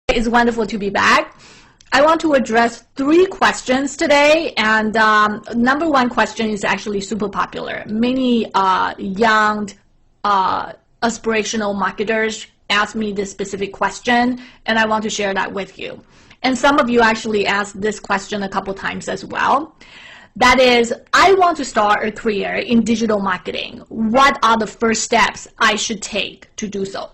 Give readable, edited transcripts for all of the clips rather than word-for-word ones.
It's wonderful to be back. I want to address 3 questions today, and number 1 question is actually super popular. Many young aspirational marketers ask me this specific question, and I want to share that with you. And some of you actually asked this question a couple times as well. That is, I want to start a career in digital marketing. What are the first steps I should take to do so?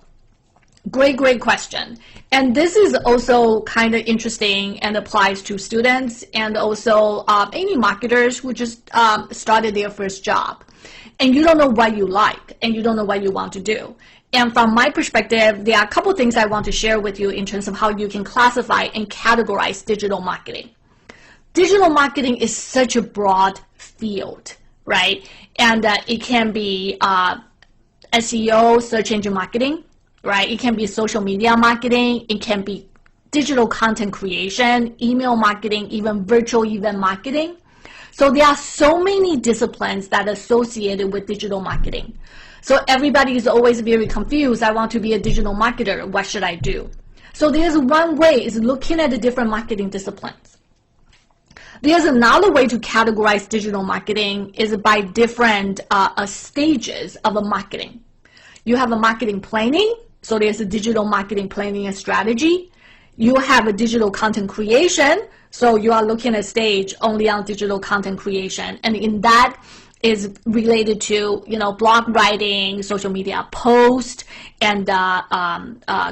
Great question. And this is also kind of interesting and applies to students and also any marketers who just started their first job. And you don't know what you like and you don't know what you want to do. And from my perspective, there are a couple things I want to share with you in terms of how you can classify and categorize digital marketing. Digital marketing is such a broad field, right? And it can be SEO, search engine marketing, right? It can be social media marketing. It can be digital content creation, email marketing, even virtual event marketing. So there are so many disciplines that are associated with digital marketing. So everybody is always very confused. I want to be a digital marketer. What should I do? So there's one way is looking at the different marketing disciplines. There's another way to categorize digital marketing is by different stages of a marketing. You have a marketing planning. So there's a digital marketing planning and strategy. You have a digital content creation. So you are looking at stage only on digital content creation. And in that is related to, blog writing, social media post, and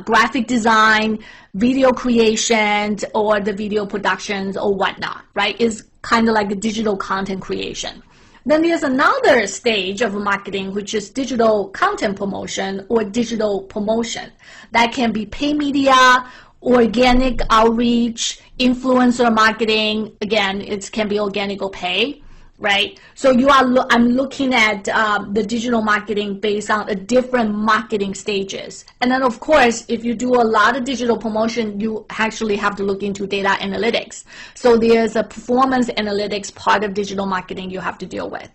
graphic design, video creations, or the video productions or whatnot, right? Is kind of like a digital content creation. Then there's another stage of marketing, which is digital content promotion or digital promotion. That can be paid media, organic outreach, influencer marketing. Again, it can be organic or pay, right? So I'm looking at the digital marketing based on a different marketing stages. And then, of course, if you do a lot of digital promotion, you actually have to look into data analytics. So there's a performance analytics part of digital marketing you have to deal with.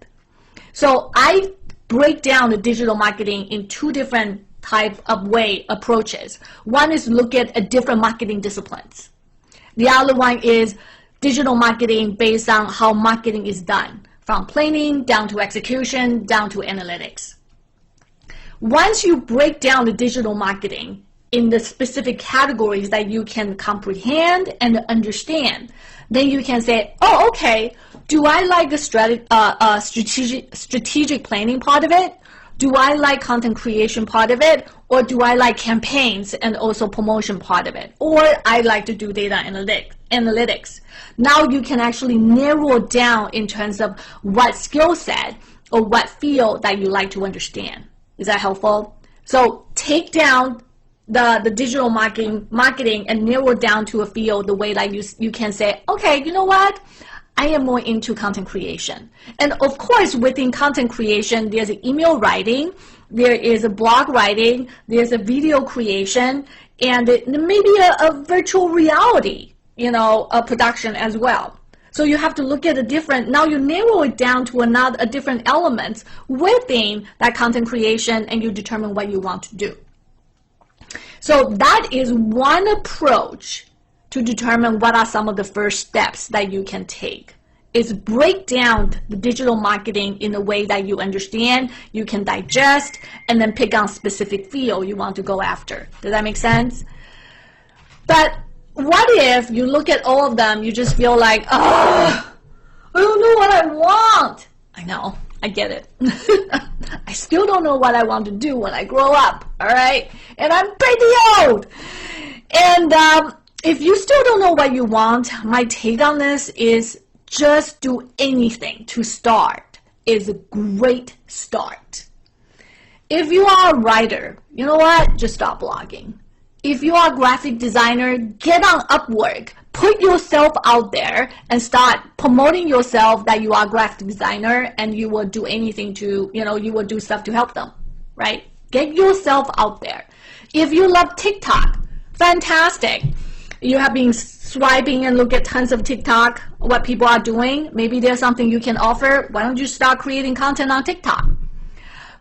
So I break down the digital marketing in 2 different type of approaches. One is look at different marketing disciplines. The other one is digital marketing based on how marketing is done, from planning down to execution, down to analytics. Once you break down the digital marketing in the specific categories that you can comprehend and understand, then you can say, oh, okay, do I like the strategic planning part of it? Do I like content creation part of it? Or do I like campaigns and also promotion part of it? Or I like to do data analytics. Now you can actually narrow down in terms of what skill set or what field that you like to understand. Is that helpful? So take down the digital marketing and narrow down to a field the way that you can say, okay, you know what? I am more into content creation. And of course, within content creation, there's email writing, there is a blog writing, there's a video creation, and maybe a virtual reality, a production as well. So you have to look at now you narrow it down to a different elements within that content creation, and you determine what you want to do. So that is one approach to determine what are some of the first steps that you can take. Is break down the digital marketing in a way that you understand, you can digest, and then pick on specific field you want to go after. Does that make sense? But what if you look at all of them, you just feel like, oh, I don't know what I want. I know, I get it. I still don't know what I want to do when I grow up, all right? And I'm pretty old. And if you still don't know what you want, my take on this is just do anything to start is a great start. If you are a writer, you know what? Just stop blogging. If you are a graphic designer, get on Upwork. Put yourself out there and start promoting yourself that you are a graphic designer and you will do anything to, you will do stuff to help them, right? Get yourself out there. If you love TikTok, fantastic. You have been swiping and look at tons of TikTok, what people are doing. Maybe there's something you can offer. Why don't you start creating content on TikTok?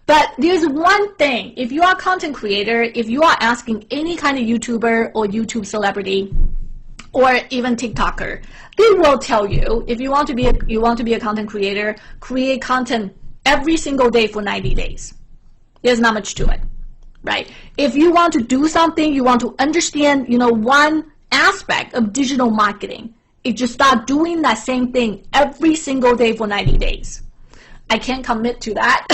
But there's one thing, if you are a content creator, if you are asking any kind of YouTuber or YouTube celebrity, or even TikToker, they will tell you, if you want to be a content creator, create content every single day for 90 days. There's not much to it, right? If you want to do something, you want to understand, one aspect of digital marketing, you just start doing that same thing every single day for 90 days. I can't commit to that.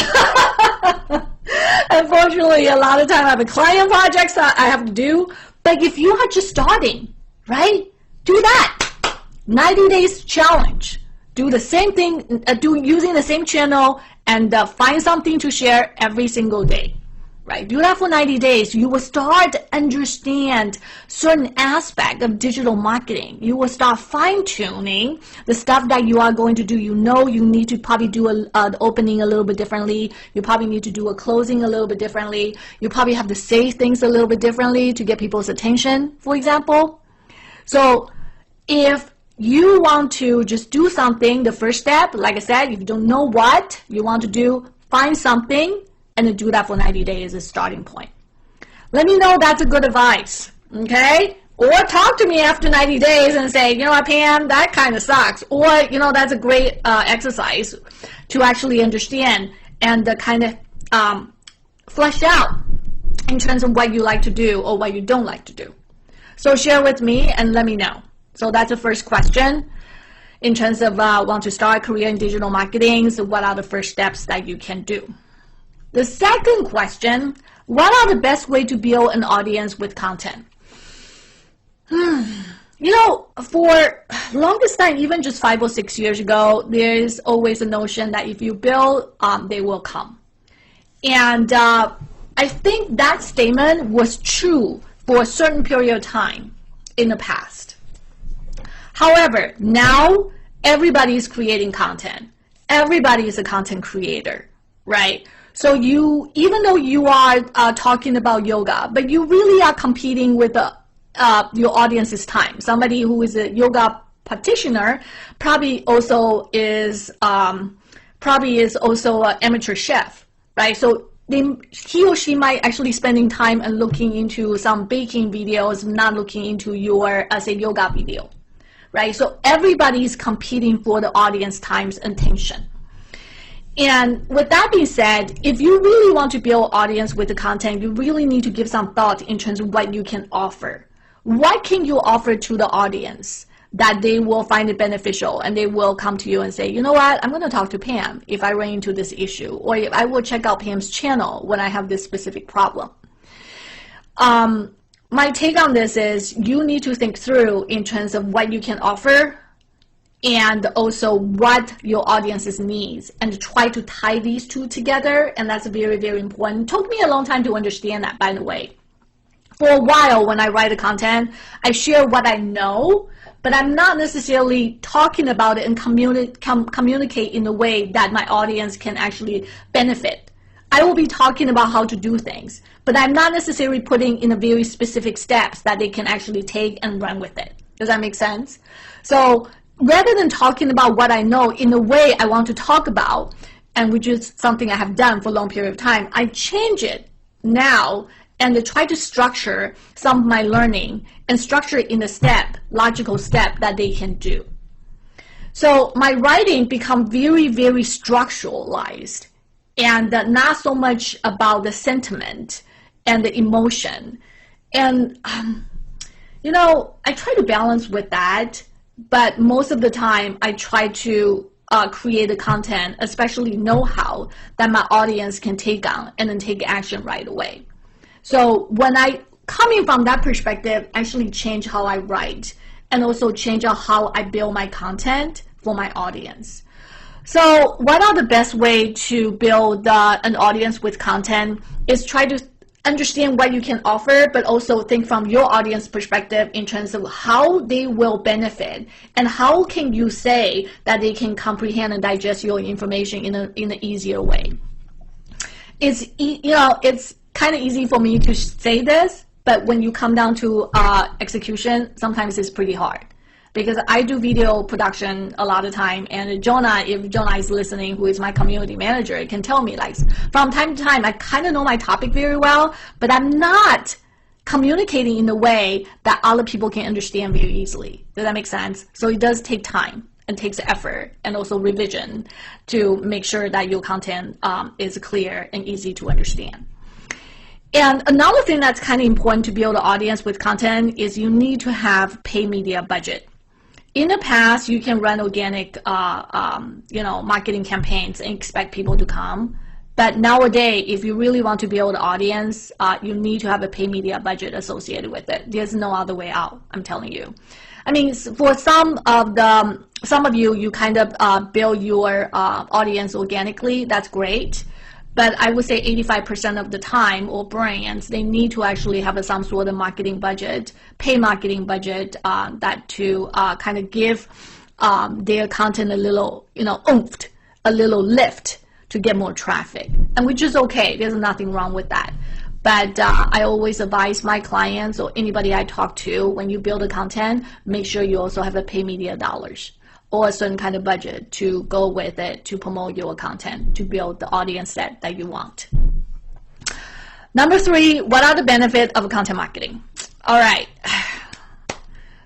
Unfortunately, a lot of time I have a client projects that I have to do. But if you are just starting, right? Do that. 90 days challenge. Do the same thing, using the same channel, and find something to share every single day. Right? Do that for 90 days. You will start to understand certain aspect of digital marketing. You will start fine-tuning the stuff that you are going to do. You need to probably do the opening a little bit differently. You probably need to do a closing a little bit differently. You probably have to say things a little bit differently to get people's attention, for example. So if you want to just do something, the first step, like I said, if you don't know what you want to do, find something and then do that for 90 days as a starting point. Let me know that's a good advice, okay? Or talk to me after 90 days and say, you know what, Pam, that kind of sucks. Or, that's a great exercise to actually understand and kind of flesh out in terms of what you like to do or what you don't like to do. So share with me and let me know. So that's the first question. In terms of want to start a career in digital marketing, so what are the first steps that you can do? The second question, what are the best way to build an audience with content? For longest time, even just 5 or 6 years ago, there's always a notion that if you build, they will come. And I think that statement was true for a certain period of time in the past. However, now everybody is creating content. Everybody is a content creator, right? So even though you are talking about yoga, but you really are competing with your audience's time. Somebody who is a yoga practitioner probably also is an amateur chef, right? So he or she might actually spending time and looking into some baking videos, not looking into your say yoga video, right? So everybody's competing for the audience time's attention. And with that being said, if you really want to build audience with the content, you really need to give some thought in terms of what you can offer. What can you offer to the audience that they will find it beneficial and they will come to you and say, you know what, I'm going to talk to Pam if I run into this issue, or if I will check out Pam's channel when I have this specific problem. My take on this is you need to think through in terms of what you can offer and also what your audience's needs, and try to tie these two together, and that's very, very important. It took me a long time to understand that, by the way. For a while, when I write the content, I share what I know, but I'm not necessarily talking about it and communicate in a way that my audience can actually benefit. I will be talking about how to do things, but I'm not necessarily putting in a very specific steps that they can actually take and run with it. Does that make sense? So rather than talking about what I know in the way I want to talk about, and which is something I have done for a long period of time, I change it now and try to structure some of my learning and structure it in a logical step that they can do. So my writing become very, very structuralized and not so much about the sentiment and the emotion. And, I try to balance with that. But most of the time, I try to create the content, especially know-how, that my audience can take on and then take action right away. So when coming from that perspective, actually change how I write and also change how I build my content for my audience. So what are the best way to build an audience with content is try to understand what you can offer, but also think from your audience perspective in terms of how they will benefit and how can you say that they can comprehend and digest your information in an easier way. It's kind of easy for me to say this, but when you come down to execution, sometimes it's pretty hard. because I do video production a lot of time, and Jonah, if Jonah is listening, who is my community manager, can tell me, like, from time to time, I kind of know my topic very well, but I'm not communicating in a way that other people can understand very easily. Does that make sense? So it does take time and takes effort and also revision to make sure that your content is clear and easy to understand. And another thing that's kind of important to build an audience with content is you need to have paid media budget. In the past, you can run organic, marketing campaigns and expect people to come. But nowadays, if you really want to build an audience, you need to have a paid media budget associated with it. There's no other way out, I'm telling you. I mean, for some of you, you kind of build your audience organically. That's great. But I would say 85% of the time, or brands, they need to actually have some sort of marketing budget, pay marketing budget, that to kind of give their content a little, oomph, a little lift to get more traffic, and which is okay. There's nothing wrong with that. But I always advise my clients or anybody I talk to, when you build a content, make sure you also have a pay media dollars or a certain kind of budget to go with it to promote your content, to build the audience that you want. Number 3, what are the benefits of content marketing? All right.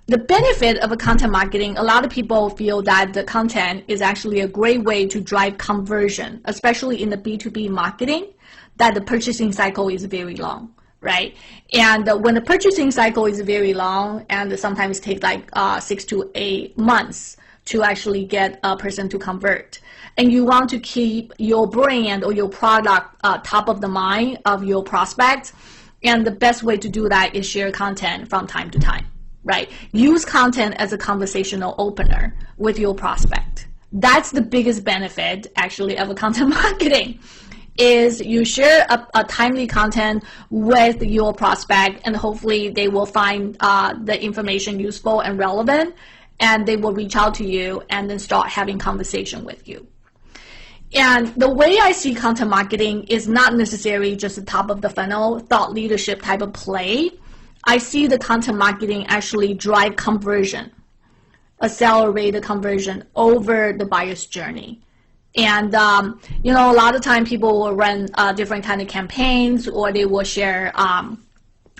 The benefit of a content marketing, a lot of people feel that the content is actually a great way to drive conversion, especially in the B2B marketing, that the purchasing cycle is very long, right? And when the purchasing cycle is very long, and sometimes takes like 6 to 8 months to actually get a person to convert, and you want to keep your brand or your product top of the mind of your prospects, and the best way to do that is share content from time to time, right? Use content as a conversational opener with your prospect. That's the biggest benefit actually of a content marketing, is you share a timely content with your prospect, and hopefully they will find the information useful and relevant, and they will reach out to you and then start having conversation with you. And the way I see content marketing is not necessarily just the top of the funnel, thought leadership type of play. I see the content marketing actually drive conversion, accelerate the conversion over the buyer's journey. And, a lot of time people will run different kind of campaigns, or they will share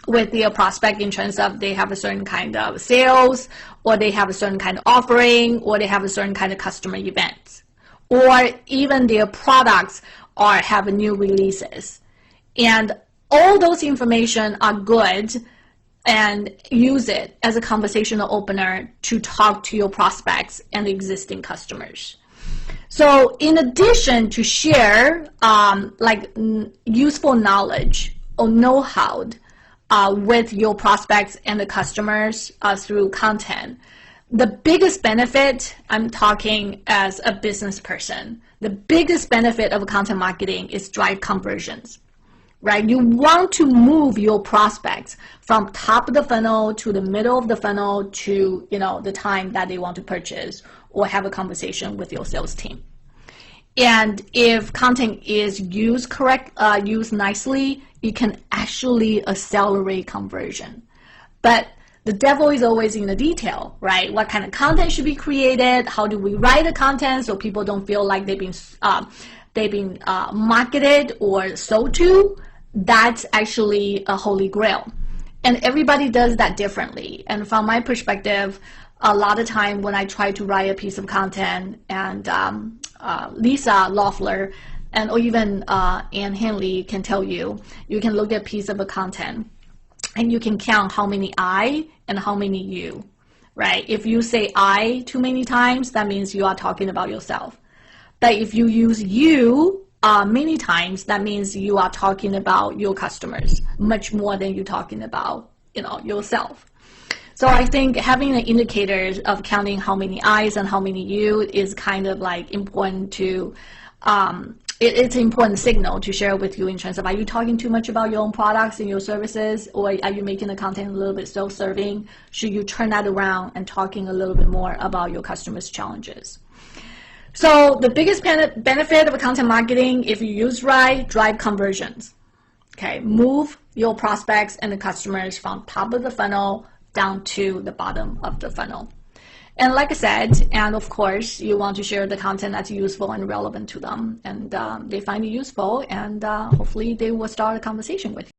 with their prospect in terms of they have a certain kind of sales, or they have a certain kind of offering, or they have a certain kind of customer events, or even their products have new releases. And all those information are good, and use it as a conversational opener to talk to your prospects and existing customers. So in addition to share useful knowledge or know-how with your prospects and the customers through content, the biggest benefit, I'm talking as a business person, the biggest benefit of content marketing is drive conversions, right? You want to move your prospects from top of the funnel to the middle of the funnel to, the time that they want to purchase or have a conversation with your sales team. And if content is used used nicely, it can actually accelerate conversion. But the devil is always in the detail, right? What kind of content should be created? How do we write the content so people don't feel like they've been marketed or sold to? That's actually a holy grail. And everybody does that differently. And from my perspective, a lot of time when I try to write a piece of content, and Lisa Loeffler or even Ann Henley can tell you, you can look at a piece of a content and you can count how many I and how many you, right? If you say I too many times, that means you are talking about yourself. But if you use you many times, that means you are talking about your customers much more than you're talking about, yourself. So I think having the indicators of counting how many I's and how many you is kind of like important to, it's an important signal to share with you in terms of, are you talking too much about your own products and your services, or are you making the content a little bit self-serving? Should you turn that around and talking a little bit more about your customers' challenges? So the biggest benefit of content marketing, if you use right, drive conversions. Okay, move your prospects and the customers from top of the funnel down to the bottom of the funnel. And like I said, and of course, you want to share the content that's useful and relevant to them, and they find it useful, and hopefully they will start a conversation with you.